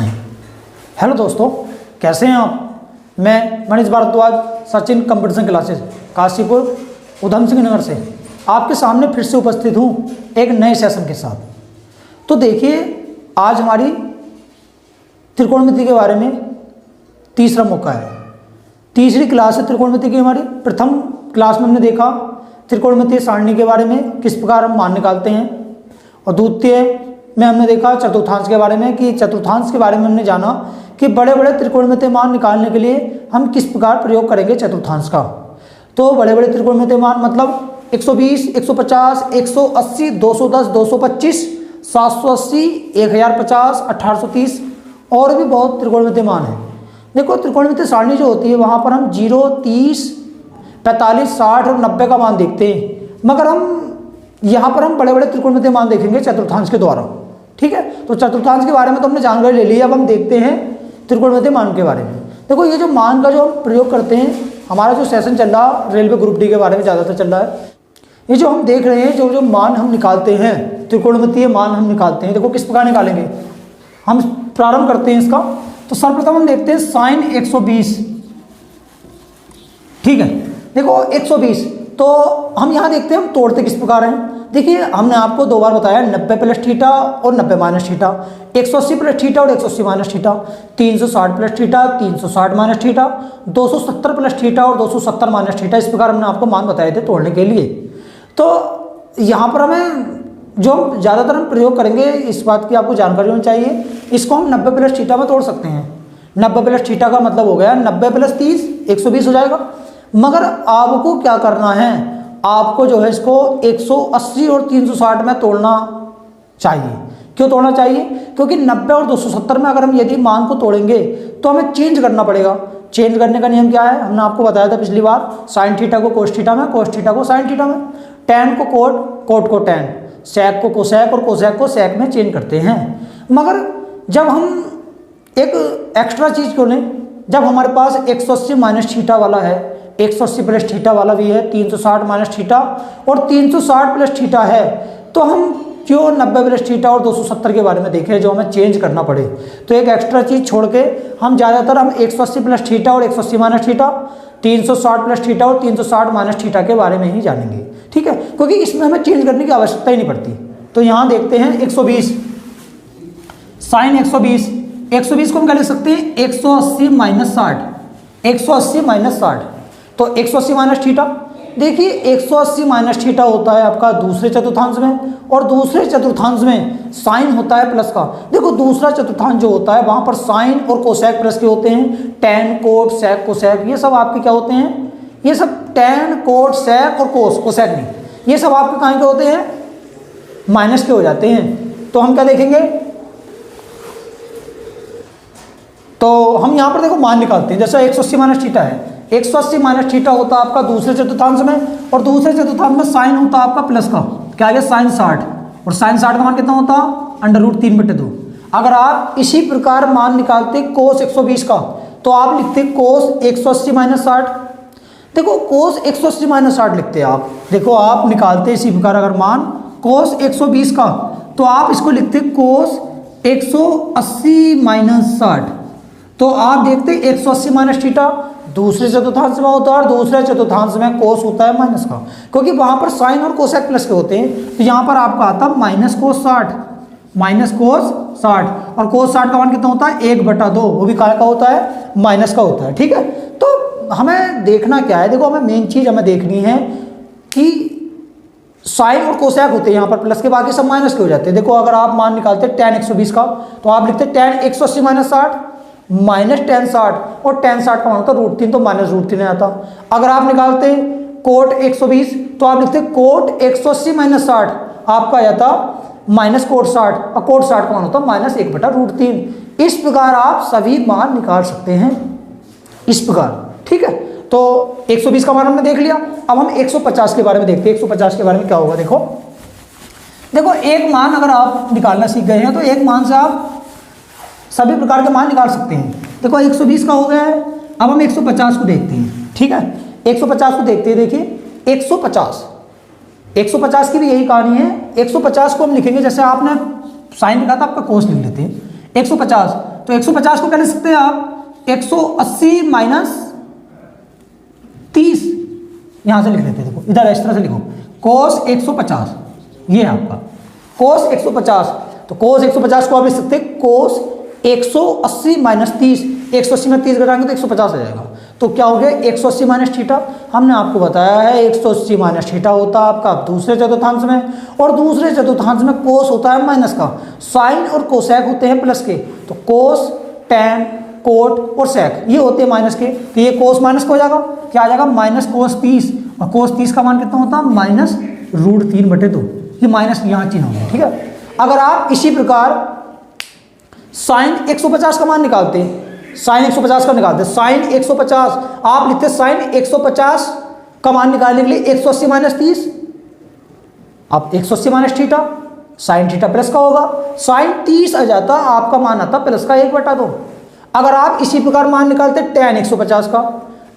Hello दोस्तों, कैसे हैं आप। मैं मनीष भारद्वाज, सचिन कंपटीशन क्लासेस काशीपुर उधम सिंह नगर से आपके सामने फिर से उपस्थित हूँ एक नए सेशन के साथ। तो देखिए, आज हमारी त्रिकोणमिति के बारे में तीसरा मौका है। तीसरी क्लास है त्रिकोणमिति की हमारी। प्रथम क्लास में हमने देखा त्रिकोणमितीय सारणी के बारे में, किस प्रकार हम मान निकालते हैं, और द्वितीय में हमने देखा चतुर्थांश के बारे में कि चतुर्थांश के बारे में हमने जाना कि बड़े बड़े त्रिकोणमितीय मान निकालने के लिए हम किस प्रकार प्रयोग करेंगे चतुर्थांश का। तो बड़े बड़े त्रिकोणमितीय मान मतलब 120, 150, 180, 210, 225, 780, 1050, 1830 और भी बहुत त्रिकोणमितीय मान है। देखो, त्रिकोणमितीय सारणी जो होती है वहाँ पर हम 0, 30, 45, 60 और 90 का मान देखते हैं, मगर यहाँ पर हम बड़े बड़े त्रिकोणमितीय मान देखेंगे चतुर्थांश के द्वारा। ठीक है, तो चतुर्थांश के बारे में तो हमने जानकारी ले ली। अब हम देखते हैं त्रिकोणमितीय मान के बारे में। देखो, ये जो मान का जो हम प्रयोग करते हैं, हमारा जो सेशन चल रहा रेलवे ग्रुप डी के बारे में ज़्यादातर चल रहा है। ये जो हम देख रहे हैं, जो मान हम निकालते हैं, त्रिकोणमितीय मान हम निकालते हैं, देखो किस प्रकार निकालेंगे। हम प्रारंभ करते हैं इसका। तो सर्वप्रथम हम देखते हैं साइन 120। ठीक है, देखो 120, तो हम यहाँ देखते हैं हम तोड़ते किस प्रकार हैं। देखिए, हमने आपको 2 बार बताया 90 प्लस थीटा और 90 माइनस थीटा, 180 प्लस थीटा और 180 minus theta, 360 plus theta, 360 minus theta, 270 plus theta और 270 माइनस थीटा। इस प्रकार हमने आपको मान बताए थे तोड़ने के लिए। तो यहाँ पर हमें जो ज़्यादातर हम प्रयोग करेंगे, इस बात की आपको जानकारी होनी चाहिए, इसको हम 90 प्लस थीटा में तोड़ सकते हैं। 90 प्लस थीटा का मतलब हो गया 90 प्लस 30, 120 हो जाएगा। मगर आपको क्या करना है, आपको जो है इसको 180 और 360 में तोड़ना चाहिए। क्यों तोड़ना चाहिए? क्योंकि 90 और 270 में अगर हम यदि मान को तोड़ेंगे तो हमें चेंज करना पड़ेगा। चेंज करने का नियम क्या है, हमने आपको बताया था पिछली बार, साइन थीटा को कोस थीटा में, कोस थीटा को साइन थीटा में, टैन को कोट, कोट को टैन, सेक को कोसेक और कोसेक को सेक में चेंज करते हैं। मगर जब हम एक एक्स्ट्रा चीज़ को लें, जब हमारे पास 180 माइनस थीटा वाला है, 180 प्लस थीटा वाला भी है, 360 माइनस थीटा और 360 प्लस थीटा है, तो हम क्यों 90 प्लस थीटा और 270 के बारे में देखें जो हमें चेंज करना पड़े। तो एक एक्स्ट्रा चीज़ छोड़ के हम ज़्यादातर हम 180 प्लस थीटा और 180 माइनस थीटा, 360 प्लस थीटा और 360 माइनस थीटा के बारे में ही जानेंगे। ठीक है, क्योंकि इसमें हमें चेंज करने की आवश्यकता ही नहीं पड़ती। तो यहाँ देखते हैं 120, साइन 120, 120 को हम क्या लिख सकते हैं 180 माइनस 60, 180 माइनस 60। तो 180 माइनस थीटा, देखिए 180 माइनस थीटा होता है आपका दूसरे चतुर्थांश में, और दूसरे चतुर्थांश में साइन होता है प्लस का। देखो, दूसरा चतुर्थांश जो होता है वहाँ पर साइन और कोसेक प्लस के होते हैं, टैन, कोट, सेक, कोसेक, ये सब आपके क्या होते हैं, ये सब टैन, कोट, सेक और कोस, कोसेक नहीं, ये सब आपके कहाँ के होते हैं, माइनस के हो जाते हैं। तो हम क्या देखेंगे, तो हम यहाँ पर देखो मान निकालते हैं। जैसे 180 माइनस थीटा है, 180 माइनस थीटा होता है आपका दूसरे चतुर्थांश में, और दूसरे चतुर्थांश में साइन होता है आपका प्लस का, क्या है साइन 60, और साइन 60 का मान कितना होता है √3/2। अगर आप इसी प्रकार मान निकालते कोस 120 का, तो आप लिखते कोस 180 माइनस 60। देखो, कोस 180 माइनस 60 लिखते आप, देखो आप निकालते इसी प्रकार अगर मान कोस 120 का, तो आप इसको लिखते कोस 180 माइनस 60। तो आप देखते 180 माइनस थीटा दूसरे चतुर्थांश में होता है और दूसरे चतुर्थांश में कोस होता है माइनस का, क्योंकि वहां पर साइन और कोसेक प्लस के होते हैं। तो यहाँ पर आपका आता है माइनस कोस 60, माइनस कोस 60, और कोस 60 का मान कितना होता है 1/2, वो भी काय का होता है, माइनस का होता है। ठीक है, तो हमें देखना क्या है, देखो हमें मेन चीज हमें देखनी है कि साइन और कोसेक होते हैं यहाँ पर प्लस के, बाकी सब माइनस के हो जाते हैं। देखो, अगर आप मान निकालते टैन 120 का, तो आप लिखते टैन 180 माइनस 60 माइनस टैन 60, और टैन 60 का मान होता √3, तो माइनस √3 आता। अगर आप निकालते कोट 120, तो आप लिखते कोट 180 माइनस 60, आपका आता माइनस कोट 60, और कोट 60 का मान होता माइनस 1/√3। इस प्रकार आप सभी मान निकाल सकते हैं, इस प्रकार। ठीक है, तो 120 का मान हमने देख लिया। अब हम 150 के बारे में देखते हैं। 150 के बारे में क्या होगा, देखो देखो एक मान अगर आप निकालना सीख गए हैं, तो एक मान से आप सभी प्रकार के मान निकाल सकते हैं। देखो 120 का हो गया है, अब हम 150 को देखते हैं। ठीक है, 150 को देखते हैं। देखिए 150 की भी यही कहानी है। 150 को हम लिखेंगे, जैसे आपने साइन लिखा था, आपका कोस लिख लेते हैं 150। तो तो 150 को क्या लिख सकते हैं आप 180 माइनस 30, यहां से लिख लेते हैं, देखो इधर इस तरह से लिखो cos 150, ये है आपका cos 150। तो cos 150 को आप लिख सकते हैं cos 180 माइनस 30, 180 में 30 घटाएंगे तो 150 आ जाएगा। तो क्या हो गया 180 माइनस थीटा, हमने आपको बताया है 180 माइनस थीटा होता है आपका दूसरे चतुर्थांश में, और दूसरे चतुर्थांश में कोस होता है माइनस का, साइन और कोसेक होते हैं प्लस के। तो कोस, टैन, कोट और सेक ये होते हैं माइनस के। तो ये कोस माइनस का हो जाएगा, क्या आ जाएगा माइनस कोस 30, और कोस 30 का मान कितना होता है माइनस √3/2, ये माइनस यहाँ चिन्ह हो गया, ठीक है। अगर आप इसी प्रकार साइन 150 का मान निकालते हैं, साइन 150 का निकालते हैं, साइन 150 आप लिखते हैं साइन 150 का मान निकालने के लिए 180 माइनस 30, आप 180 minus theta, sine theta plus का होगा, साइन 30 आ जाता, आपका मान आता प्लस का 1/2। अगर आप इसी प्रकार मान निकालते टैन 150 का,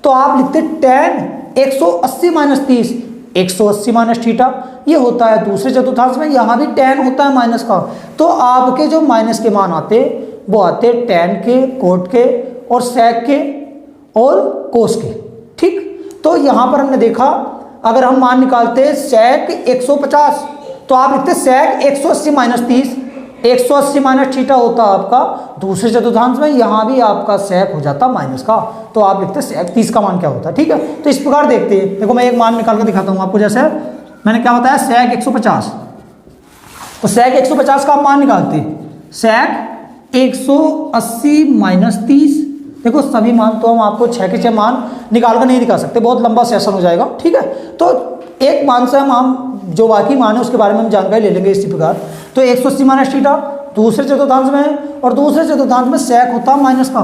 तो आप लिखते टैन 180 माइनस 30, 180 माइनस थीटा, ये होता है दूसरे चतुर्थांश में, यहाँ भी टैन होता है माइनस का। तो आपके जो माइनस के मान आते वो आते टैन के, कोट के और सेक के और कोस के, ठीक। तो यहाँ पर हमने देखा अगर हम मान निकालते सेक 150, तो आप लिखते सेक 180 माइनस 30, 180 माइनस थीटा होता आपका दूसरे चतुर्थांश में, यहाँ भी आपका सेक हो जाता माइनस का, तो आप लिखते सेक 30 का मान क्या होता है, ठीक है। तो इस प्रकार देखते हैं, देखो मैं एक मान निकाल कर दिखाता हूँ आपको। जैसे मैंने क्या बताया सेक 150, तो सेक 150 का आप मान निकालते सेक 180 माइनस 30, देखो सभी मान तो हम आपको 6 के 6 मान निकाल कर नहीं दिखा सकते, बहुत लंबा सेशन हो जाएगा, ठीक है। तो एक मान से हम जो बाकी मान है उसके बारे में हम जानकारी ले लेंगे इसी प्रकार। तो 180 माइनस थीटा दूसरे चतुर्थांश में है, और दूसरे चतुर्थांश में सेक होता माइनस का।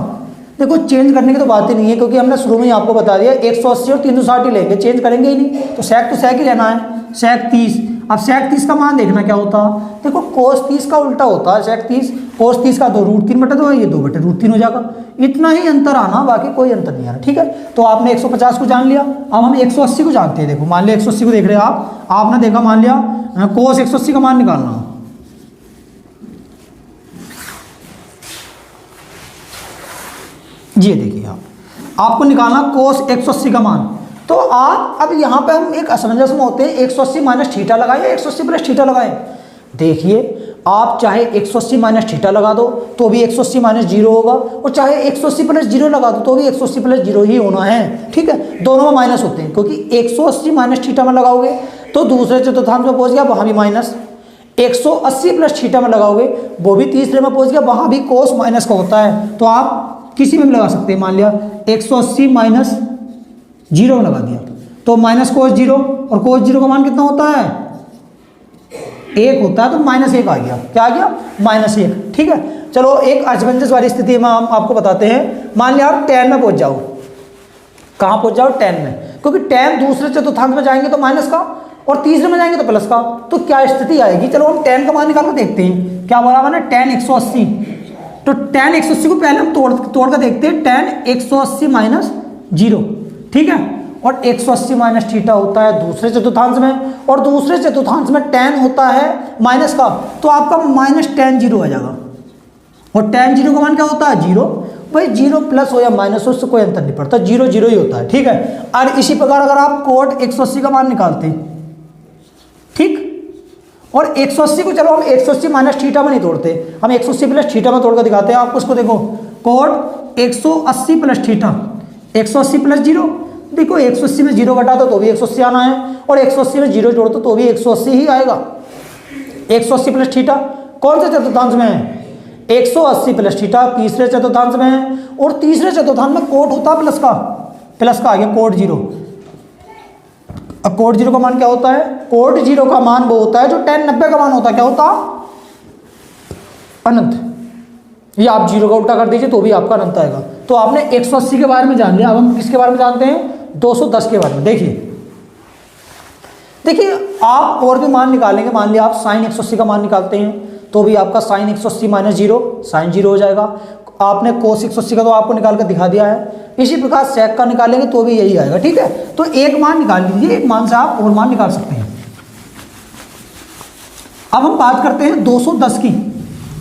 देखो चेंज करने की तो बात ही नहीं है, क्योंकि हमने शुरू में ही आपको बता दिया 180 और 360 ही लेंगे, चेंज करेंगे ही नहीं, तो सेक ही लेना है, सेक 30। अब सेक 30 का मान देखना क्या होता है, देखो कोस 30 का उल्टा होता है सेक 30, कोस 30 का तो √3/2 है, ये 2/√3 हो जाएगा, इतना ही अंतर आना, बाकी कोई अंतर नहीं आना, ठीक है। तो आपने 150 को जान लिया, अब हम 180 को जानते हैं। देखो मान लिया 180 को देख रहे हैं आपने देखा, मान लिया कोस 180 का मान निकालना, ये देखिए आपको निकालना कोस 180 का मान। तो आप अब यहाँ पे हम एक असमंजस में होते हैं, 180 माइनस थीटा लगाएं या 180 प्लस थीटा लगाएं। देखिए आप चाहे 180 माइनस थीटा लगा दो तो भी 180 माइनस 0 होगा, और चाहे 180 प्लस 0 लगा दो तो भी 180 प्लस 0 ही होना है, ठीक है। दोनों में माइनस होते हैं, क्योंकि 180 माइनस थीटा में लगाओगे तो दूसरे चतुर्थांश में पहुंच गया, वहाँ भी माइनस। 180 प्लस थीटा में लगाओगे वो भी तीसरे में पहुंच गया, वहाँ भी कोस माइनस का होता है। तो आप किसी में भी लगा सकते हैं, मान लिया 180 माइनस 0 में लगा दिया तो माइनस कोस 0, और कोस 0 का मान कितना होता है 1 होता है, तो -1 आ गया, क्या आ गया -1, ठीक है। चलो एक असमंजस वाली स्थिति में हम आपको बताते हैं। मान लिया आप टैन में पहुंच जाओ, कहाँ पहुंच जाओ टैन में, क्योंकि टैन दूसरे चतुर्थांश में जाएंगे तो माइनस का, और तीसरे में जाएंगे तो प्लस का, तो क्या स्थिति आएगी। चलो हम टैन का मान निकाल कर देखते हैं, क्या बोला मैंने टैन 180, तो टैन 180 को पहले हम तोड़ कर देखते हैं, टैन 180 माइनस 0, ठीक है। और 180 माइनस थीटा होता है दूसरे चतुर्थांश में, और दूसरे चतुर्थांश में टैन होता है माइनस का, तो आपका माइनस टैन 0 आ जाएगा। और टैन 0 का मान क्या होता है 0, भाई 0 प्लस हो या माइनस हो उससे कोई अंतर नहीं पड़ता, 0 0 ही होता है, ठीक है। और इसी प्रकार अगर आप कोट 180 का मान निकालते हैं, ठीक, और 180 को चलो हम 180 माइनस थीटा में नहीं तोड़ते, हम 180 प्लस थीटा में तोड़कर दिखाते हैं आपको। उसको देखो कोट 180 प्लस थीटा, 180 प्लस 0, देखो 180 में 0 घटा दो तो भी 180 आना है, और 180 में 0 जोड़ दो तो भी 180 ही आएगा। 180 प्लस थीटा कौन से चतुर्थांश में है, 180 प्लस थीटा तीसरे चतुर्थांश में है, और तीसरे चतुर्थांश में कोट होता है प्लस का आ गया कोट 0। अब कोट 0 का मान क्या होता है, कोट 0 का मान वो होता है जो टैन 90 का मान होता है, क्या होता अनंत, ये आप 0 का उल्टा कर दीजिए तो भी आपका अनंत आएगा। तो आपने 180 के बारे में जान लिया, अब हम किसके बारे में जानते हैं 210 के बारे में। देखिए आप और भी मान निकालेंगे, मान लिया आप साइन 180 का मान निकालते हैं तो भी आपका साइन 180 माइनस 0 साइन 0 हो जाएगा। आपने कोस 180 का तो आपको निकाल कर दिखा दिया है, इसी प्रकार सेक का निकालेंगे तो भी यही आएगा, ठीक है। तो एक मान निकाल लीजिए, एक मान से आप और मान निकाल सकते हैं। अब हम बात करते हैं 210 की,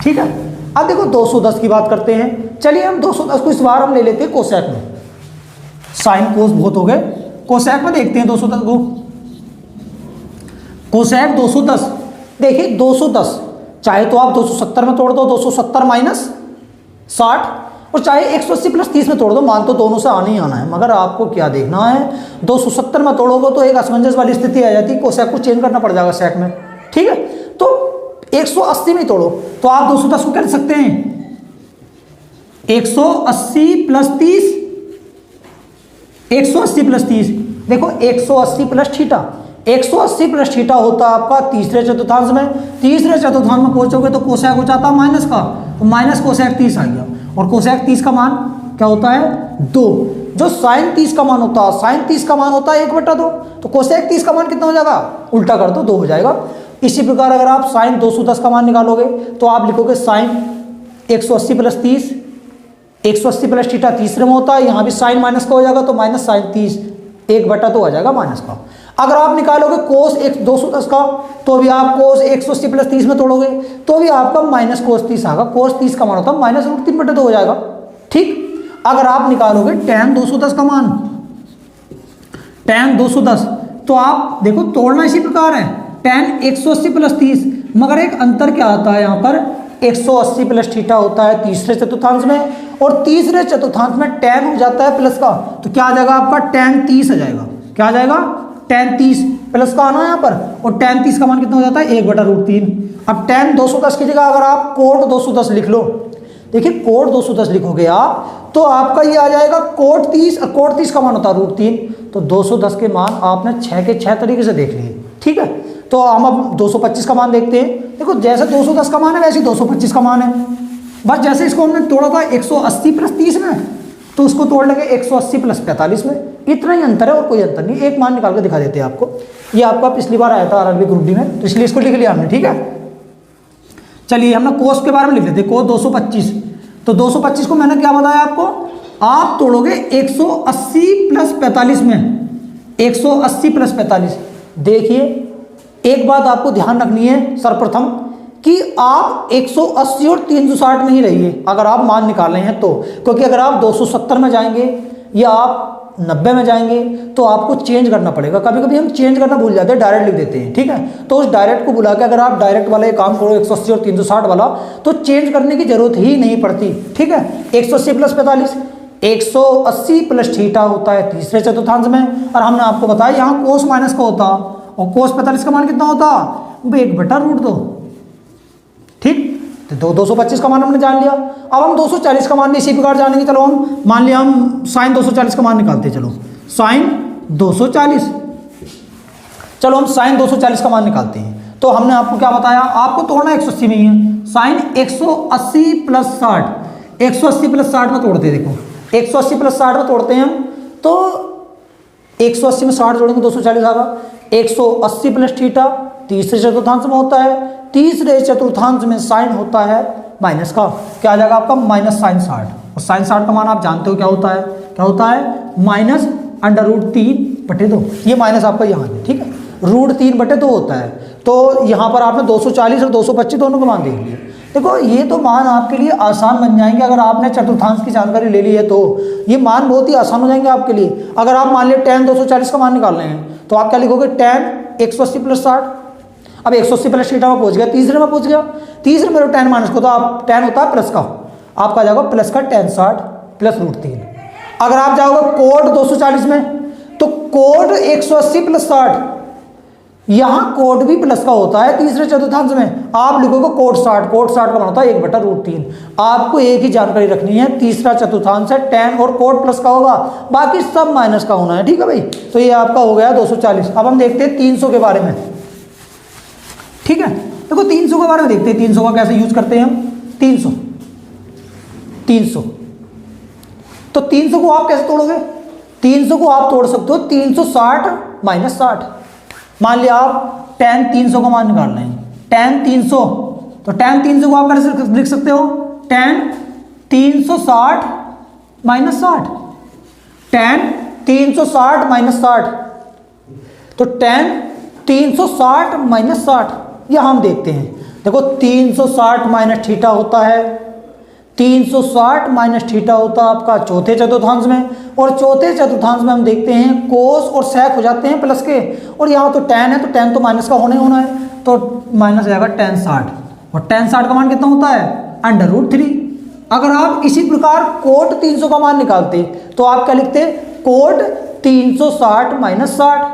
ठीक है। अब देखो 210 की बात करते हैं। चलिए हम 210 को इस बार हम ले लेते हैं कोसेक में। साइन कोस बहुत हो गए, कोसेक में देखते हैं 210 को। कोसेक 210, देखिए 210 चाहे तो आप 270 में तोड़ दो, 270 माइनस 60, और चाहे 180 प्लस 30 में तोड़ दो, मान तो दोनों से आना ही आना है। मगर आपको क्या देखना है, 270 में तोड़ोगे तो एक असमंजस वाली स्थिति आ जाती है, कोसेक को चेंज करना पड़ जाएगा सेक में, ठीक है। तो 180 में तोड़ो तो आप 210 को क्या लिख सकते हैं, 180 प्लस 30, 180 प्लस 30, देखो 180 प्लस थीटा, 180 प्लस थीटा होता है आपका तीसरे चतुर्थांश में। तीसरे चतुर्थांश में पहुंचोगे तो कोसेक हो जाता है माइनस का, तो माइनस कोसेक 30 आ गया। और कोसेक 30 का मान क्या होता है, 2। जो साइन 30 का मान होता है, साइन 30 का मान होता है 1/2, तो कोसेक 30 का मान कितना हो जाएगा, उल्टा कर दो 2 हो जाएगा। इसी प्रकार अगर आप साइन 210 का मान निकालोगे तो आप लिखोगे साइन 180 प्लस 30, 180 प्लस थीटा तीसरे में होता है, यहाँ भी साइन माइनस का हो जाएगा तो माइनस साइन 30, 1/2 आ जाएगा माइनस का। अगर आप निकालोगे कोस 210 का तो भी आप कोस 180 प्लस 30 में तोड़ोगे तो भी आपका माइनस कोस 30 आएगा। कोस 30 का मान होता है माइनस रूट 3/2 हो जाएगा, ठीक। अगर आप निकालोगे tan 210 का मान, tan 210, तो आप देखो तोड़ना इसी प्रकार है, tan 180 प्लस 30, मगर एक अंतर क्या आता है यहाँ पर, 180 प्लस थीटा होता है तीसरे चतुर्थांश में, और तीसरे चतुर्थांश में tan हो जाता है प्लस का, तो क्या आ जाएगा आपका tan 30 आ जाएगा। क्या आ जाएगा, tan 30 प्लस का आना है यहाँ पर, और tan 30 का मान कितना हो जाता है, 1/√3। अब tan 210 की जगह अगर आप कोट 210 लिख लो, देखिए कोट 210 लिखोगे आप तो आपका ये आ जाएगा कोट 30, और कोट 30 का मान होता है √3। तो 210 के मान आपने 6 के 6 तरीके से देख लिए, ठीक है। तो हम अब 225 का मान देखते हैं। देखो जैसे 210 का मान है वैसे 225 का मान है, बस जैसे इसको हमने तोड़ा था 180 प्लस 30 में, तो उसको तोड़ लेंगे 180 प्लस 45 में, इतना ही अंतर है और कोई अंतर नहीं। एक मान निकाल के दिखा देते हैं आपको, ये आपका पिछली बार आया था आरआरबी ग्रुप डी में, तो इसलिए इसको लिख लिया हमने, ठीक है। चलिए हमने कोस के बारे में लिख लेते हैं, कोस 225। तो 225 को मैंने क्या बताया आपको, आप तोड़ोगे 180 प्लस 45 में, 180 प्लस 45। देखिए एक बात आपको ध्यान रखनी है सर्वप्रथम कि आप 180 और 360 में ही रहिए अगर आप मान निकाल रहे हैं तो, क्योंकि अगर आप 270 में जाएंगे या आप 90 में जाएंगे तो आपको चेंज करना पड़ेगा। कभी कभी हम चेंज करना भूल जाते हैं, डायरेक्ट लिख देते हैं, ठीक है। तो उस डायरेक्ट को बुला के अगर आप डायरेक्ट वाला ये काम करो 180 और 360 वाला, तो चेंज करने की जरूरत ही नहीं पड़ती, ठीक है। 180 प्लस 45, 180 प्लस थीटा होता है तीसरे चतुर्थांश में, और हमने आपको बताया यहाँ कोस माइनस का होता, और कोस 45 का मान कितना होता, 1/√2, ठीक। तो 225 का मान हमने जान लिया। अब हम 240 का मान भी इसी प्रकार जानेंगे। चलो हम मान लिया हम साइन 240 का मान निकालते हैं। चलो साइन 240, चलो हम साइन 240 का मान निकालते हैं। तो हमने आपको क्या बताया, आपको तोड़ना 180 में ही है। साइन 180 प्लस 60, 180 प्लस 60 में तोड़ते हैं। देखो 180 प्लस 60 में तोड़ते हैं हम, तो 180 में 60 जोड़ेंगे 240 आएगा। 180 प्लस थीटा तीसरे चतुर्थांश में होता है, तीसरे चतुर्थांश में साइन होता है माइनस का, क्या आ जाएगा आपका माइनस साइन 60। और साइन 60 का मान आप जानते हो क्या होता है, क्या होता है माइनस √3/2। ये माइनस आपका यहाँ है, ठीक है, √3/2 होता है। तो यहाँ पर आपने 240 और 225 दोनों के मान देख लिए। देखो ये तो मान आपके लिए आसान बन जाएंगे अगर आपने चतुर्थांश की जानकारी ले ली है, तो ये मान बहुत ही आसान हो जाएंगे आपके लिए। अगर आप मान लिया tan 240 का मान निकाल रहे हैं तो आप क्या लिखोगे, tan 180 प्लस 60। अब 180 प्लस थीटा में पहुंच गया, तीसरे में पहुंच गया, तीसरे में tan माइनस को, तो आप tan होता है प्लस का, आपका जाएगा प्लस का tan 60 प्लस √3। अगर आप जाओगे कोड 240 में, तो कोड 180 प्लस 60, यहाँ कोड भी प्लस का होता है तीसरे चतुर्थांश में, आप लिखोगे कोड 60, कोड 60 का मान होता है 1/√3। आपको एक ही जानकारी रखनी है, तीसरा चतुर्थांश है, tan और कोड प्लस का होगा, बाकी सब माइनस का होना है, ठीक है भाई। तो ये आपका हो गया 240। अब हम देखते हैं 300 के बारे में, ठीक है। देखो 300 के बारे में देखते हैं, 300 का कैसे यूज करते हैं हम। 300 तो 300 को आप कैसे तोड़ोगे, 300 को आप तोड़ सकते हो 360 माइनस 60। मान लिया आप tan 300 का मान निकाल रहे हैं, tan 300, तो tan 300 को आप कैसे लिख सकते हो, tan 360 माइनस 60, tan 360 माइनस 60, तो tan 360 माइनस 60 यह हम देखते हैं। देखो 360 माइनस थीटा होता है, 360 माइनस थीटा होता है आपका चौथे चतुर्थांश में, और चौथे चतुर्थांश में हम देखते हैं कोस और सेक हो जाते हैं प्लस के, और यहाँ तो टेन है तो टेन तो माइनस का होना ही होना है, तो माइनस आएगा टेन 60, और टेन 60 का मान कितना होता है √3। अगर आप इसी प्रकार कोट 300 का मान निकालते तो आप क्या लिखते, कोट 360 माइनस 60,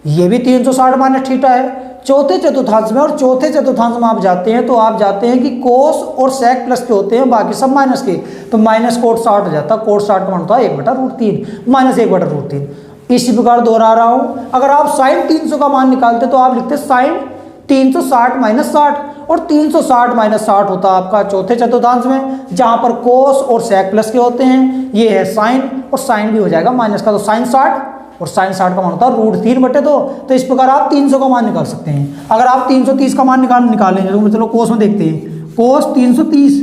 ये भी 360 माइनस थीटा है चौथे चतुर्थांश में, और चौथे चतुर्थांश में आप जाते हैं तो आप जाते हैं कि कोस और सेक प्लस के होते हैं, बाकी सब माइनस के, तो माइनस कोट 60 हो जाता है, कोट 60 का मान होता है 1/√3 माइनस 1/√3। इसी प्रकार दोहरा रहा हूँ, अगर आप साइन 300 का मान निकालते तो आप लिखते साइन 360 माइनस 60, और 360 माइनस 60 होता है आपका चौथे चतुर्थांश में, जहाँ पर कोस और सेक प्लस के होते हैं, ये है साइन, और साइन भी हो जाएगा माइनस का, तो साइन 60 और साइन 60 का मान होता है √3/2। तो इस प्रकार आप 300 का मान निकाल सकते हैं। अगर आप 330 का मान निकालेंगे तो चलो कोस में देखते हैं, कोस 330,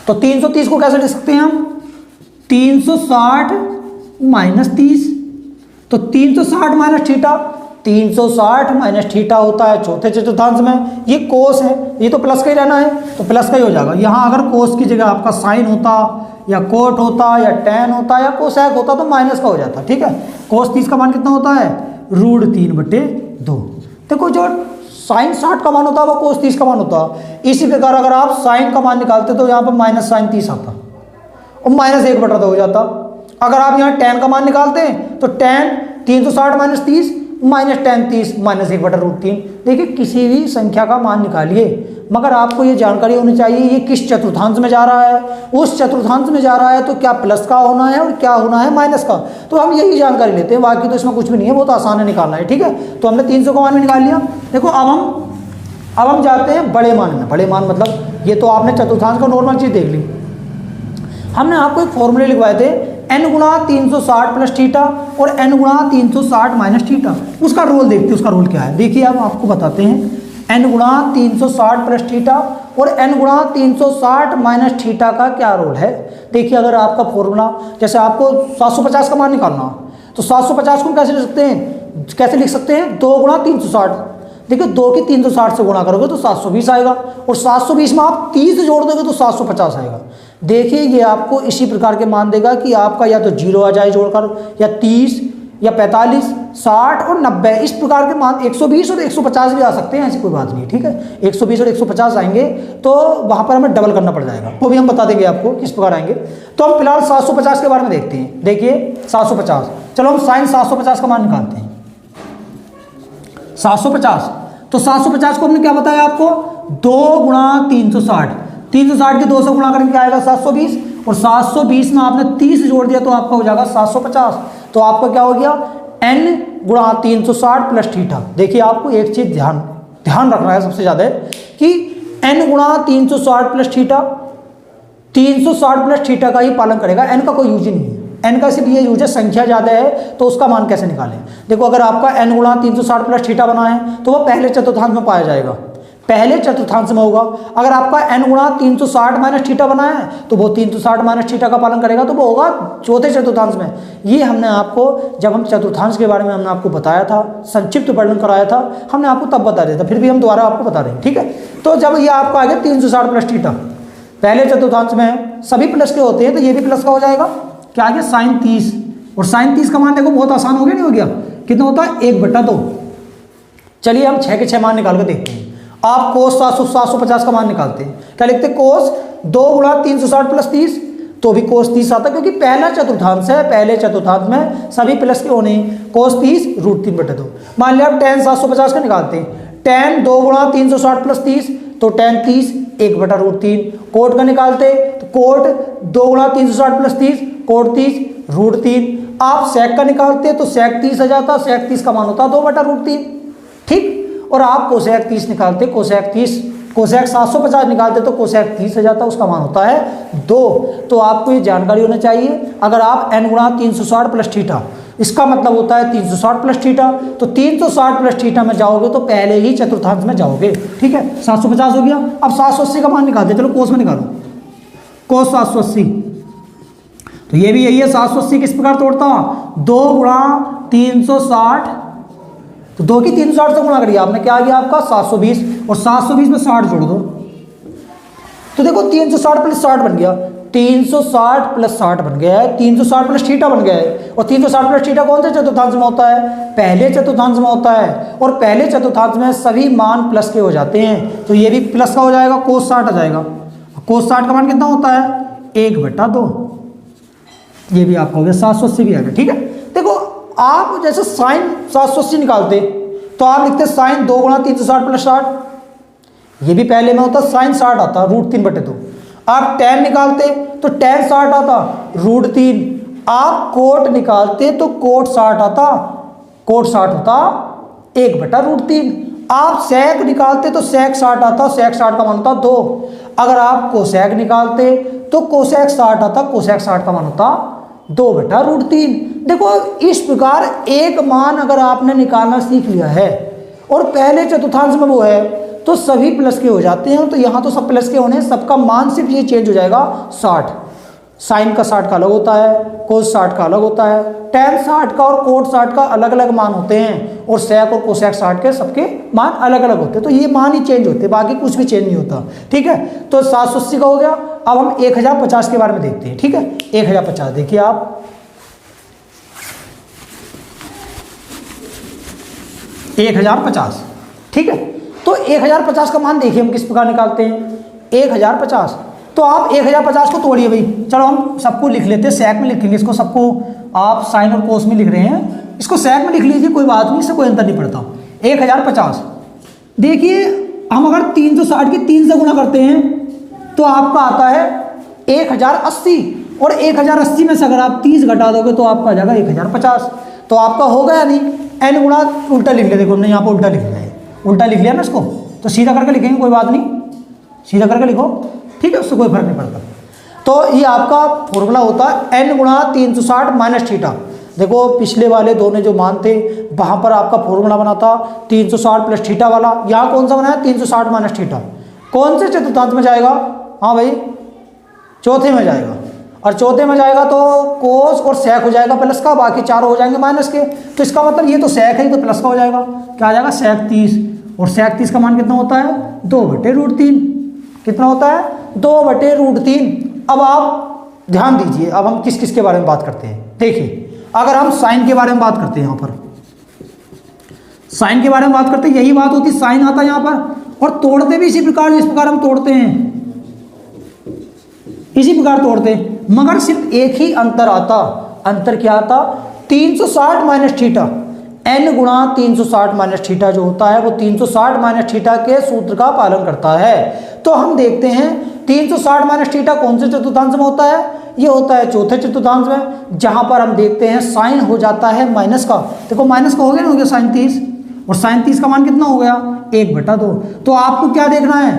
तो 330 को कैसे लिख सकते हैं हम, 360 माइनस 30, तो 360 माइनस थीटा, 360 माइनस थीटा होता है चौथे चतुर्थांश में, ये कोस है, ये तो प्लस का ही रहना है, तो प्लस का ही हो जाएगा। यहाँ अगर कोस की जगह आपका साइन होता या कोट होता या टेन होता या कोसेक होता तो माइनस का हो जाता, ठीक है। कोस 30 का मान कितना होता है √3/2। देखो जो साइन 60 का मान होता है वो कोस 30 का मान होता है। इसी प्रकार अगर आप साइन का मान निकालते तो यहाँ पर माइनस साइन 30 आता और माइनस 1/2 हो जाता। अगर आप यहाँ टेन का मान निकालते हैं तो ten 360 minus 30 minus ten 30 minus 1/√3। देखिए किसी भी संख्या का मान निकालिए, मगर आपको ये जानकारी होनी चाहिए ये किस चतुर्थांश में जा रहा है। उस चतुर्थांश में जा रहा है तो क्या प्लस का होना है और क्या होना है माइनस का, तो हम यही जानकारी लेते हैं, बाकी तो इसमें कुछ भी नहीं है, बहुत आसान है निकालना है, ठीक है। तो हमने 300 का मान भी निकाल लिया। देखो अब हम जाते हैं बड़े मान में। बड़े मान मतलब ये तो आपने चतुर्थांश का नॉर्मल चीज़ देख ली। हमने आपको एक फॉर्मूले लिखवाए थे n गुणा 360 प्लस थीटा और n गुणा 360 माइनस थीटा। उसका रोल देखते हैं, उसका रोल क्या है। देखिए अब आपको बताते हैं n गुणा 360 प्लस थीटा और n गुणा 360 माइनस थीटा का क्या रोल है। देखिए अगर आपका फॉर्मूला जैसे आपको 750 का मान निकालना तो 750 को कैसे लिख सकते हैं, कैसे लिख सकते हैं 2 गुणा 360। देखिए 2 की 360 से गुणा करोगे तो 720 आएगा और 720 में आप 30 जोड़ दोगे तो 750 आएगा। देखिए ये आपको इसी प्रकार के मान देगा कि आपका या तो 0 आ जाए जोड़कर, या 30 या 45 60 और 90 इस प्रकार के मान 120 और 150 भी आ सकते हैं, ऐसी कोई बात नहीं, ठीक है। 120 और 150 आएंगे तो वहाँ पर हमें डबल करना पड़ जाएगा, वो भी हम बता देंगे आपको किस प्रकार आएंगे। तो हम फिलहाल 750 के बारे में देखते हैं। देखिए 750, चलो हम साइन 750 का मान निकालते हैं। 750 तो 750 को हमने क्या बताया आपको 2 गुणा 360, 360 के 2 से गुणा करेंगे आएगा 720 और 720 में आपने 30 जोड़ दिया तो आपका हो जाएगा 750। तो आपका क्या हो गया n गुणा 360 प्लस थीटा। देखिए आपको एक चीज ध्यान रखना है सबसे ज्यादा कि n गुणा 360 प्लस थीटा 360 प्लस थीटा का ही पालन करेगा, n का कोई यूज नहीं है। n का सिर्फ ये यूज है संख्या ज़्यादा है तो उसका मान कैसे निकालें। देखो अगर आपका n गुणा 360 प्लस थीटा बना है तो वो पहले चतुर्थांश में पाया जाएगा, पहले चतुर्थांश में होगा। अगर आपका n गुणा 360 माइनस थीटा बना है तो वो 360 माइनस थीटा का पालन करेगा तो वो होगा चौथे चतुर्थांश में। ये हमने आपको जब हम चतुर्थांश के बारे में हमने आपको बताया था, संक्षिप्त वर्णन कराया था, हमने आपको तब बता दिया था, फिर भी हम दोबारा आपको बता रहे हैं, ठीक है। तो जब ये आपका आ गया 360 प्लस थीटा, पहले चतुर्थांश में सभी प्लस के होते हैं तो ये भी प्लस का हो जाएगा। क्या आ गया साइन 30, और साइन 30 का मान देखो बहुत आसान हो गया, नहीं हो गया, कितना होता है 1/2। चलिए हम 6 के 6 मान निकाल कर देखते हैं। आप कोस 750 का मान निकालते हैं, क्या लिखते हैं कोस 2 गुणा 360 प्लस 30, तो भी कोस 30 आता है क्योंकि पहला चतुर्थांश है, पहले चतुर्थांश में सभी प्लस के होने, कोस 30 √3/2। मान लिया आप tan 750 का निकालते हैं, tan 2 गुणा 360 प्लस 30 तो tan 30 1/√3। कोट का निकालते तो कोट 2 गुणा 360 प्लस 30 कोट 30 √3। आप सेक का निकालते तो सेक 30 आ जाता, सेक 30 का मान होता 2/√3, ठीक। और आप कोसेक 30 निकालते, कोसेक 750 निकालते तो कोसेक 30 आ जाता, उसका मान होता है 2। तो आपको ये जानकारी होना चाहिए। अगर आप n गुणा 360 प्लस थीटा, इसका मतलब होता है 360 प्लस थीटा, तो 360 प्लस थीटा में जाओगे तो पहले ही चतुर्थांश में जाओगे, ठीक है। 750 हो गया। अब 780 का मान निकालते, चलो कोस में निकालो, कोस 780, तो ये भी यही है। 780 किस प्रकार तोड़ता हूँ 2 गुणा 360 तो 2 की 360 से गुणा करिए आपने, क्या आ गया आपका 720, और 720 में 60 जोड़ दो, तो देखो 360 प्लस 60 बन गया, 360 प्लस 60 बन गया है, 360 प्लस थीटा बन गया है। और 360 प्लस थीटा कौन से चतुर्थांश में होता है? पहले चतुर्थांश में होता है, और पहले चतुर्थांश में सभी मान प्लस के हो जाते हैं, तो ये भी प्लस का हो जाएगा, कोस 60 आ जाएगा। कोस 60 का मान कितना होता है? 1/2। ये भी आपका हो गया, 780 भी आ गया। ठीक है, देखो आप जैसे साइन 780 निकालते तो आप लिखते साइन 2 गुणा 360 प्लस 60, ये भी पहले में होता, साइन 60 आता √3/2। आप tan निकालते तो tan 60 आता √3। आप कोट निकालते तो कोट 60 आता, कोट 60 होता 1/√3। आप सेक निकालते तो सेक 60 आता, सेक 60 का मान होता 2। अगर आप कोसेक निकालते तो कोसेक 60 आता, कोसेक 60 का मान होता 2/√3। देखो इस प्रकार एक मान अगर आपने निकालना सीख लिया है और पहले चतुर्थांश में वो है तो सभी प्लस के हो जाते हैं, तो यहाँ तो सब प्लस के होने, सबका मान सिर्फ ये चेंज हो जाएगा 60। साइन का 60 का अलग होता है, कोस 60 का अलग होता है, tan 60 का और कोट 60 का अलग अलग मान होते हैं, और सेक और कोसेक 60 के सबके मान अलग अलग होते हैं, तो ये मान ही चेंज होते हैं, बाकी कुछ भी चेंज नहीं होता। ठीक है, तो 780 का हो गया। अब हम 1050 के बारे में देखते हैं। ठीक है, 1050 देखिए आप, 1050। ठीक है, तो 1050 का मान देखिए हम किस प्रकार निकालते हैं। 1050, तो आप 1050 को तोड़िए भाई, चलो हम सबको लिख लेते हैं, सेक में लिखेंगे इसको, सबको आप साइन और कोस में लिख रहे हैं, इसको सेक में लिख लीजिए, कोई बात नहीं, इससे कोई अंतर नहीं पड़ता। 1050 देखिए, हम अगर 360 की 3 से गुणा करते हैं तो आपका आता है 1080, और 1080 में से अगर आप 30 घटा दोगे तो आपका आ जाएगा 1050। तो आपका हो गया नहीं, n गुणा, उल्टा लिख लिया, देखो हमने यहाँ पर उल्टा लिख लिया है, उल्टा लिख लिया ना इसको, तो सीधा करके लिखेंगे, कोई बात नहीं, सीधा करके लिखो। ठीक है, उससे कोई फर्क नहीं पड़ता। तो ये आपका फॉर्मूला होता है n गुणा 360 माइनस थीटा। देखो पिछले वाले दोनों जो मान थे वहाँ पर आपका फॉर्मूला बना था 360 प्लस थीटा वाला, यहाँ कौन सा बनाया? 360 माइनस थीटा। कौन से चतुर्थांश में जाएगा? हाँ भाई, चौथे में जाएगा, और चौथे में जाएगा तो कोस और सेक हो जाएगा प्लस का, बाकी चारों हो जाएंगे माइनस के। तो इसका मतलब ये तो सेक है, तो प्लस का हो जाएगा, क्या आ जाएगा? सेक 30, और सेक 30 का मान कितना होता है? 2/√3। कितना होता है? 2/√3। अब आप ध्यान दीजिए, अब हम किस किस के बारे में बात करते हैं। देखिए, अगर हम साइन के बारे में बात करते हैं, यहाँ पर साइन के बारे में बात करते हैं, यही बात होती है, साइन आता है यहाँ पर, और तोड़ते भी इसी प्रकार, जिस प्रकार हम तोड़ते हैं इसी प्रकार तोड़ते हैं, मगर सिर्फ एक ही अंतर आता। अंतर क्या आता? 360 माइनस थीटा, n गुणा 360 माइनस थीटा जो होता है वो 360 माइनस थीटा के सूत्र का पालन करता है। तो हम देखते हैं 360 माइनस थीटा कौन से चतुर्थांश में होता है? ये होता है चौथे चतुर्थांश में, जहां पर हम देखते हैं साइन हो जाता है माइनस का। देखो माइनस का हो गया ना, हो गया साइन 30, और साइन 30 का मान कितना हो गया? 1/2। तो आपको क्या देखना है?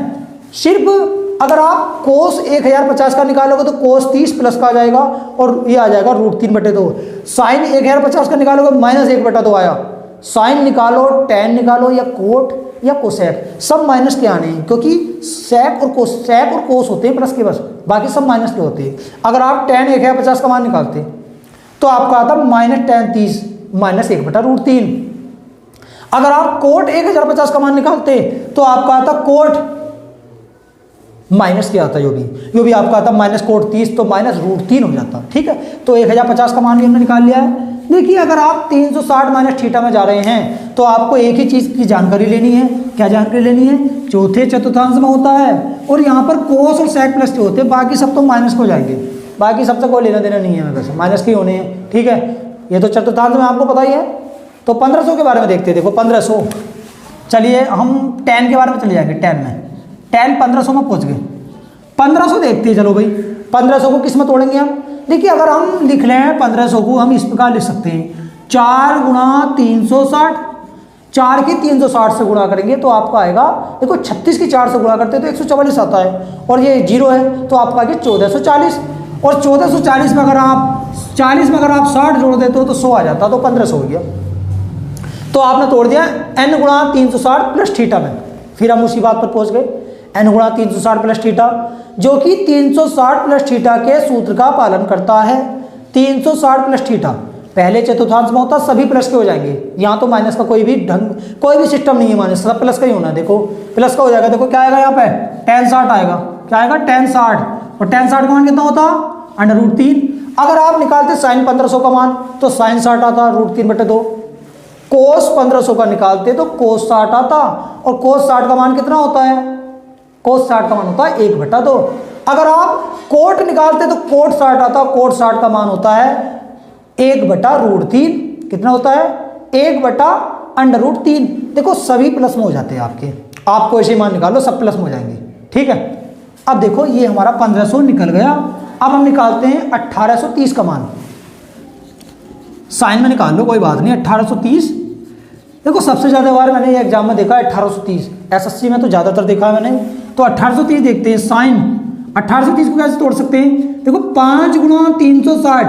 सिर्फ अगर आप कोस 1050 का निकालोगे तो कोस 30 प्लस का आ जाएगा, और ये आ जाएगा √3/2। साइन 1050 का निकालोगे -1/2 आया। साइन निकालो, tan निकालो, या कोट या कोसेक, सब माइनस के आने हैं, क्योंकि सेक और कोस होते हैं प्लस के, बस बाकी सब माइनस के होते हैं। अगर आप tan 1050 का मान निकालते तो आपका आता -tan 30 -1/√3। अगर आप कोट 1050 का मान निकालते तो आपका आता कोट माइनस क्या आता, यो भी आपका आता माइनस कोट 30, तो -√3 हो जाता। ठीक है, तो 1050 का मान भी हमने निकाल लिया है। देखिए, अगर आप 360 माइनस थीटा में जा रहे हैं तो आपको एक ही चीज़ की जानकारी लेनी है। क्या जानकारी लेनी है? चौथे चतुर्थांश में होता है, और यहाँ पर कोस और सेक प्लस के होते हैं, बाकी सब तो माइनस को जाएंगे, बाकी सबसे कोई लेना देना नहीं है, वैसे माइनस के होने हैं। ठीक है, ये तो चतुर्थांश में आपको पता ही है। तो 1500 के बारे में देखते हैं। देखो 1500, चलिए हम tan के बारे में चले जाएंगे। tan में tan 1500 में पहुँच गए, 1500 देखते हैं। चलो भाई, 1500 को किस में तोड़ेंगे हम? देखिए, अगर हम लिख रहे हैं 1500 को, हम इस प्रकार लिख सकते हैं 4 गुणा 360, 4 की 360 से गुणा करेंगे तो आपका आएगा, देखो 36 की 4 से गुणा करते हैं तो 144 आता है, और ये 0 है तो आपका आगे 1440, और 1440 में अगर आप 40 में अगर आप 60 जोड़ देते हो तो 100 आ जाता, तो 1500 हो गया। तो आपने तोड़ दिया n गुणा 360 प्लस थीटा में। फिर हम उसी बात पर पहुंच गए, n गुणा 360 प्लस थीटा, जो कि 360 प्लस थीटा के सूत्र का पालन करता है। 360 प्लस थीटा, पहले चतुर्थांश में होता सभी प्लस के हो जाएंगे, यहाँ तो माइनस का कोई भी सिस्टम नहीं है, माइनस सब प्लस का ही होना है। देखो प्लस का हो जाएगा, देखो क्या आएगा यहाँ पे tan 60 आएगा, क्या आएगा tan 60, और tan 60 का मान कितना होता √3। अगर आप निकालते sin 1500 का मान तो sin 60 आता √3/2, cos 1500 का निकालते तो cos 60 आता, और cos 60 का मान कितना होता है, cos 60 का मान होता है 1/2। अगर आप कोट निकालते तो कोट 60 आता, कोट 60 का मान होता है 1/√3, कितना होता है 1/√3। देखो सभी प्लस में हो जाते हैं आपके, आपको ऐसे मान निकालो सब प्लस में हो जाएंगे, ठीक है। अब देखो ये हमारा 1500 निकल गया। अब हम निकालते हैं 1830 का मान, साइन में निकाल लो कोई बात नहीं। 1830 देखो सबसे ज़्यादा बार मैंने ये एग्जाम में देखा है 1830, SSC में तो ज़्यादातर देखा है मैंने। तो 1830 देखते हैं, साइन 1830 को कैसे तोड़ सकते हैं, देखो 5 × 360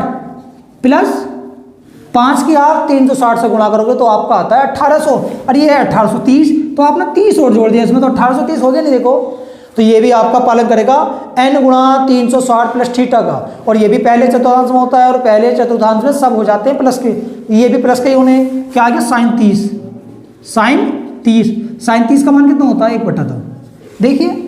प्लस 5 की आप 360 से गुणा करोगे तो आपका आता है 1800, और ये है 1830, तो आपने 30 और जोड़ दिया इसमें, तो 1830 हो गया नहीं। देखो तो ये भी आपका पालन करेगा n × 360 प्लस थीटा का, और ये भी पहले चतुर्थांश में होता है, और पहले चतुर्थांश में सब हो जाते हैं प्लस के, ये भी प्लस के ही होने। क्या आ गया sin 30, sin 30 का मान कितना होता है 1/2। देखिए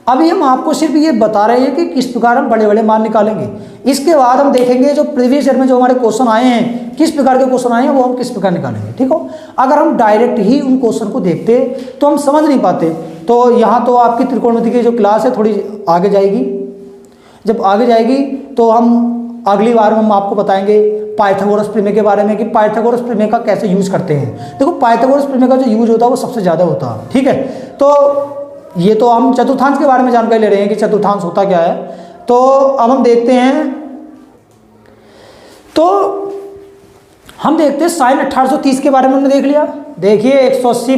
अभी हम आपको सिर्फ ये बता रहे हैं कि किस प्रकार हम बड़े बड़े मान निकालेंगे। इसके बाद हम देखेंगे जो प्रीवियस ईयर में जो हमारे क्वेश्चन आए हैं, किस प्रकार के क्वेश्चन आए हैं वो हम किस प्रकार निकालेंगे, ठीक हो। अगर हम डायरेक्ट ही उन क्वेश्चन को देखते तो हम समझ नहीं पाते। तो यहाँ तो आपकी त्रिकोणमिति की जो क्लास है थोड़ी आगे जाएगी, जब आगे जाएगी तो हम अगली बार हम आपको बताएंगे पाइथागोरस प्रमेय के बारे में, कि पाइथागोरस प्रमेय का कैसे यूज करते हैं। देखो पाइथागोरस प्रमेय का जो यूज होता है वो सबसे ज़्यादा होता है, ठीक है। तो ये तो हम चतुर्थांश के बारे में जानकारी ले रहे हैं कि चतुर्थांश होता क्या है। तो अब हम देखते हैं, तो हम देखते हैं साइन 1830 के बारे में हमने देख लिया। देखिए 180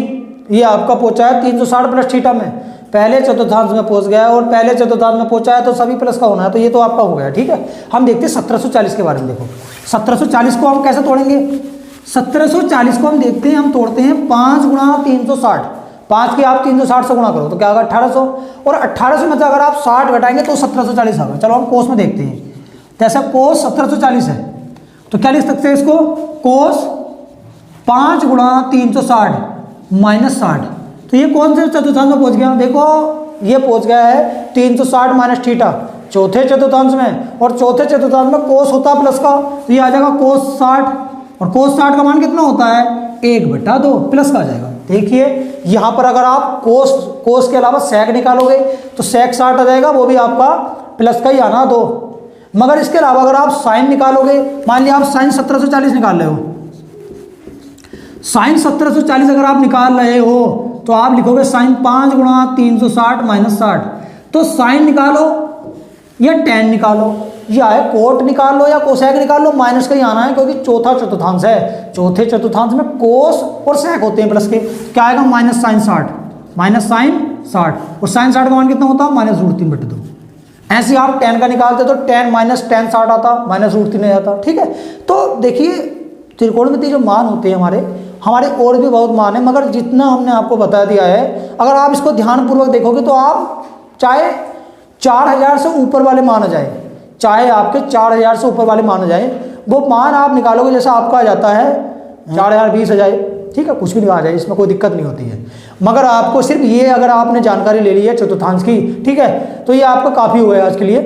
ये आपका पहुंचा है 360 प्लस थीटा में, पहले चतुर्थांश में पहुंच गया, और पहले चतुर्थांश में पहुंचा है तो सभी प्लस का होना है, तो ये तो आपका हो गया, ठीक है। हम देखते हैं 1740 के बारे में। देखो 1740 को हम कैसे तोड़ेंगे, 1740 को हम देखते हैं, हम तोड़ते हैं 5 × 360, 5 की आप 360 से गुणा करो तो क्या होगा 1800, और 1800 में से अगर आप 60 घटाएंगे तो 1740 आएगा। चलो हम कोस में देखते हैं, जैसे कोस 1740 है तो क्या लिख सकते हैं इसको, कोस 5 × 360 माइनस 60, तो ये कौन से चतुर्थांश में पहुंच गया, देखो ये पहुंच गया है 360 माइनस थीटा चौथे चतुर्थांश में, और चौथे चतुर्थांश में कोस होता है प्लस का, तो ये आ जाएगा कोस 60, और कोस 60 का मान कितना होता है 1/2 प्लस का आ जाएगा। देखिए यहाँ पर अगर आप कोस के अलावा सेक निकालोगे तो सेक 60 आ जाएगा, वो भी आपका प्लस का ही आना 2। मगर इसके अलावा अगर आप साइन निकालोगे, मान लिया आप साइन 1740 निकाल रहे हो, साइन 1740 अगर आप निकाल रहे हो तो आप लिखोगे साइन 5 × 360 माइनस 60, तो साइन निकालो या tan निकालो या है कोट निकाल लो या कोसेक निकाल लो, माइनस का ही आना है क्योंकि चौथा चतुर्थांश है। चौथे चतुर्थांश में कोस और सेक होते हैं प्लस के, क्या आएगा माइनस साइन 60, माइनस साइन 60, और साइन 60 का मान कितना होता है -√3/2। ऐसे आप tan का निकालते तो tan माइनस tan 60 आता, -√3 आ जाता, ठीक है। तो देखिए त्रिकोणमिति जो मान होते हैं हमारे और भी बहुत मान है, मगर जितना हमने आपको बता दिया है अगर आप इसको ध्यानपूर्वक देखोगे तो आप चाहे 4000 से ऊपर वाले मान आ जाए, चाहे आपके 4000 से ऊपर वाले मान आ जाए, वो मान आप निकालोगे जैसा आपका आ जाता है 4000 20 आ जाए, ठीक है, कुछ भी नहीं आ जाए, इसमें कोई दिक्कत नहीं होती है। मगर आपको सिर्फ ये अगर आपने जानकारी ले ली है चतुर्थांश की, ठीक है, तो ये आपका काफ़ी हुआ है आज के लिए।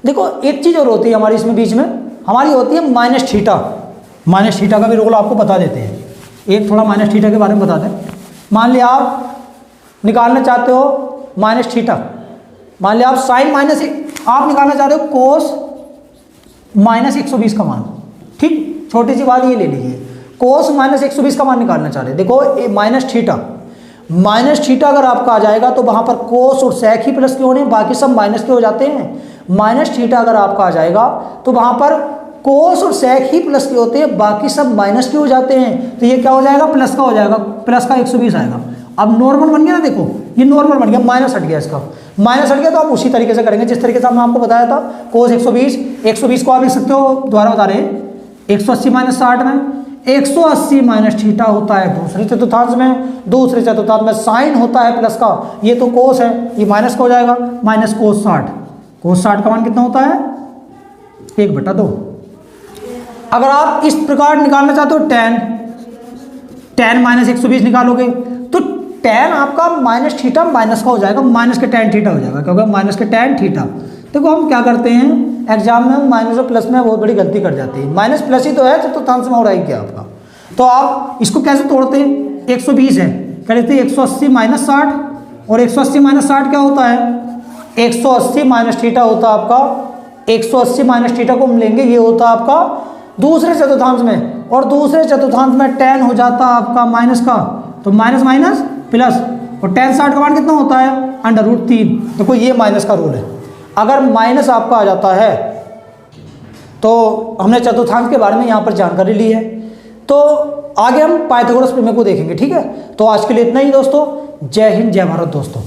देखो एक चीज़ और होती है हमारी इसमें बीच में, हमारी होती है माइनस थीटा। माइनस थीटा का भी रोल आपको बता देते हैं, एक थोड़ा माइनस थीटा के बारे में बता दें। मान लिया आप निकालना चाहते हो माइनस थीटा, मान लिया आप साइन माइनस आप निकालना चाह रहे हो कोस -120 का मान, ठीक, छोटी सी बात ये ले लीजिए, कोस -120 का मान निकालना चाह रहे हैं। देखो माइनस थीटा अगर आपका आ जाएगा तो वहाँ पर कोस और सेक ही प्लस के होने, बाकी सब माइनस के हो जाते हैं। माइनस थीटा अगर आपका आ जाएगा तो वहाँ पर कोस और सेक ही प्लस के होते हैं, बाकी सब माइनस के हो जाते हैं, तो ये क्या हो जाएगा प्लस का हो जाएगा, प्लस का 120 आएगा। अब नॉर्मल बन गया ना, देखो ये नॉर्मल बन गया, माइनस हट गया, इसका माइनस हट गया तो आप उसी तरीके से करेंगे जिस तरीके से हमने आपको बताया था। कोस 120 को आप लिख सकते हो, दोबारा बता रहे हैं 180 माइनस 60 में 180 माइनस थीटा होता है दूसरे चतुर्थांश में, दूसरे चतुर्थांश में साइन होता है प्लस का, ये तो कोस है, ये माइनस का हो जाएगा, माइनस कोस 60, कोस 60 का मान कितना होता है 1/2। अगर आप इस प्रकार निकालना चाहते हो tan माइनस 120 निकालोगे तो tan आपका माइनस थीटा माइनस का हो जाएगा, माइनस के tan थीटा हो जाएगा, क्योंकि माइनस के tan थीटा। देखो हम क्या करते हैं एग्जाम में, हम माइनस और प्लस में बहुत बड़ी गलती कर जाती है। माइनस प्लस ही तो है, चतुर्थांश में हो रहा है क्या आपका। तो आप इसको कैसे तोड़ते हैं, 120 है, क्या लिखते हैं 180 माइनस 60, और 180 माइनस 60 क्या होता है, 180 माइनस थीटा होता है आपका। 180 माइनस थीटा को हम लेंगे, ये होता है आपका दूसरे चतुर्थांश में, और दूसरे चतुर्थांश में tan हो जाता है आपका माइनस का, तो माइनस माइनस प्लस, और tan 60 का मान कितना होता है √3। देखो ये माइनस का रूल है, अगर माइनस आपका आ जाता है तो हमने चतुर्थांश के बारे में यहाँ पर जानकारी ली है। तो आगे हम पाइथागोरस प्रमेय को देखेंगे, ठीक है। तो आज के लिए इतना ही दोस्तों, जय हिंद जय भारत दोस्तों।